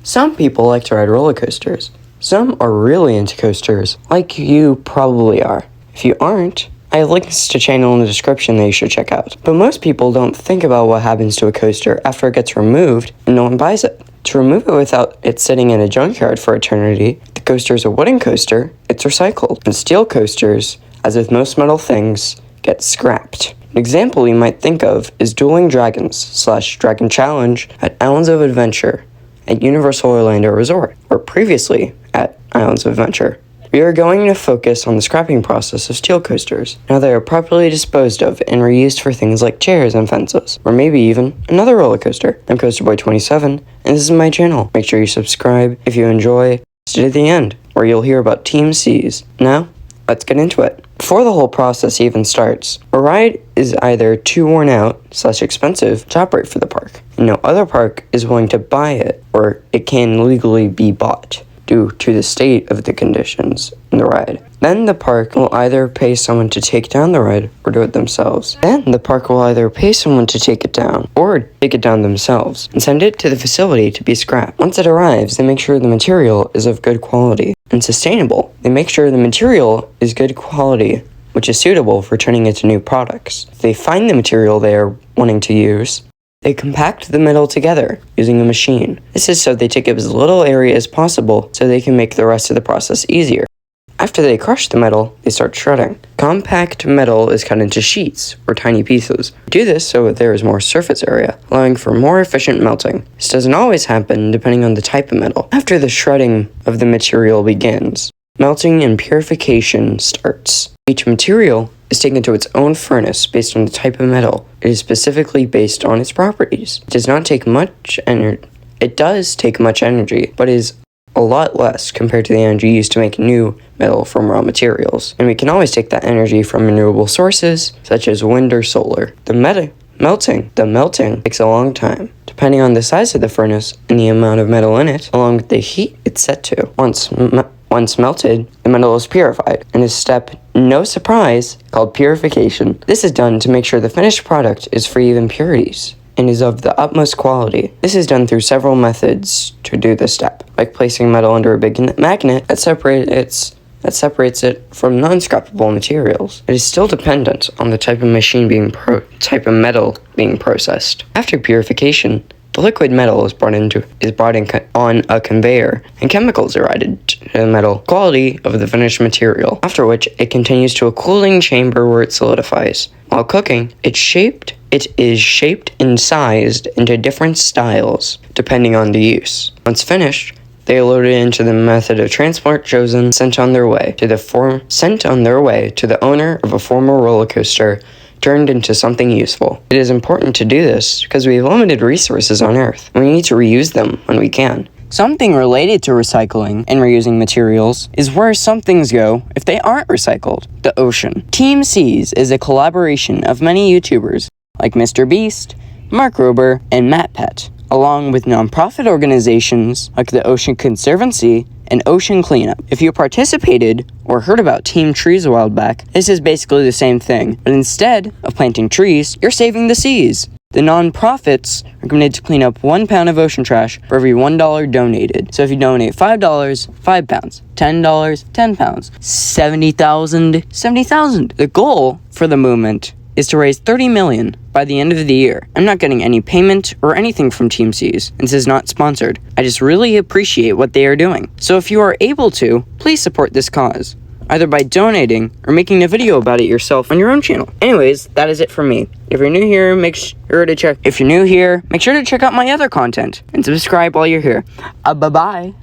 Some people like to ride roller coasters. Some are really into coasters, like you probably are. If you aren't, I have links to channel in the description that you should check out. But most people don't think about what happens to a coaster after it gets removed and no one buys it. To remove it without it sitting in a junkyard for eternity, the coaster is a wooden coaster, it's recycled. And steel coasters, as with most metal things, get scrapped. An example you might think of is Dueling Dragons / Dragon Challenge at Islands of Adventure at Universal Orlando Resort, or previously at Islands of Adventure. We are going to focus on the scrapping process of steel coasters. Now they are properly disposed of and reused for things like chairs and fences, or maybe even another roller coaster. I'm Coasterboy27, and this is my channel. Make sure you subscribe if you enjoy. Stay to the end, where you'll hear about Team C's. Now, let's get into it. Before the whole process even starts, a ride is either too worn out / expensive to operate for the park, and no other park is willing to buy it, or it can legally be bought due to the state of the conditions in the ride. Then the park will either pay someone to take down the ride or do it themselves. Then the park will either pay someone to take it down or take it down themselves and send it to the facility to be scrapped. Once it arrives, they make sure the material is of good quality and sustainable. They make sure the material is good quality, which is suitable for turning into new products. If they find the material they are wanting to use, they compact the metal together using a machine. This is so they take up as little area as possible so they can make the rest of the process easier. After they crush the metal, they start shredding. Compact metal is cut into sheets, or tiny pieces. We do this so there is more surface area, allowing for more efficient melting. This doesn't always happen depending on the type of metal. After the shredding of the material begins, melting and purification starts. Each material is taken to its own furnace based on the type of metal. It is specifically based on its properties. It does not take much energy. It does take much energy, but is a lot less compared to the energy used to make new metal from raw materials. And we can always take that energy from renewable sources, such as wind or solar. The melting takes a long time, depending on the size of the furnace and the amount of metal in it, along with the heat it's set to. Once melted, the metal is purified, and is step, no surprise, called purification. This is done to make sure the finished product is free of impurities and is of the utmost quality. This is done through several methods to do this step, like placing metal under a big magnet that separates it from non-scrappable materials. It is still dependent on the type of type of metal being processed. After purification, the liquid metal is brought in on a conveyor, and chemicals are added to the metal quality of the finished material, after which it continues to a cooling chamber where it solidifies. While cooking, it is shaped and sized into different styles, depending on the use. Once finished, they are loaded into the method of transport chosen, sent on their way to the owner of a former roller coaster, turned into something useful. It is important to do this because we have limited resources on Earth, and we need to reuse them when we can. Something related to recycling and reusing materials is where some things go if they aren't recycled: the ocean. Team C's is a collaboration of many YouTubers like Mr. Beast, Mark Rober, and Matt Pett, along with nonprofit organizations like the Ocean Conservancy and Ocean Cleanup. If you participated or heard about Team Trees a while back, this is basically the same thing, but instead of planting trees, you're saving the seas. The nonprofits are committed to clean up 1 pound of ocean trash for every $1 donated. So if you donate $5, 5 pounds, $10, 10 pounds, 70,000, 70,000. The goal for the movement is to raise $30 million by the end of the year. I'm not getting any payment or anything from Team C's, and this is not sponsored. I just really appreciate what they are doing. So if you are able to, please support this cause, either by donating or making a video about it yourself on your own channel. Anyways, that is it from me. If you're new here, make sure to check out my other content and subscribe while you're here. Bye-bye.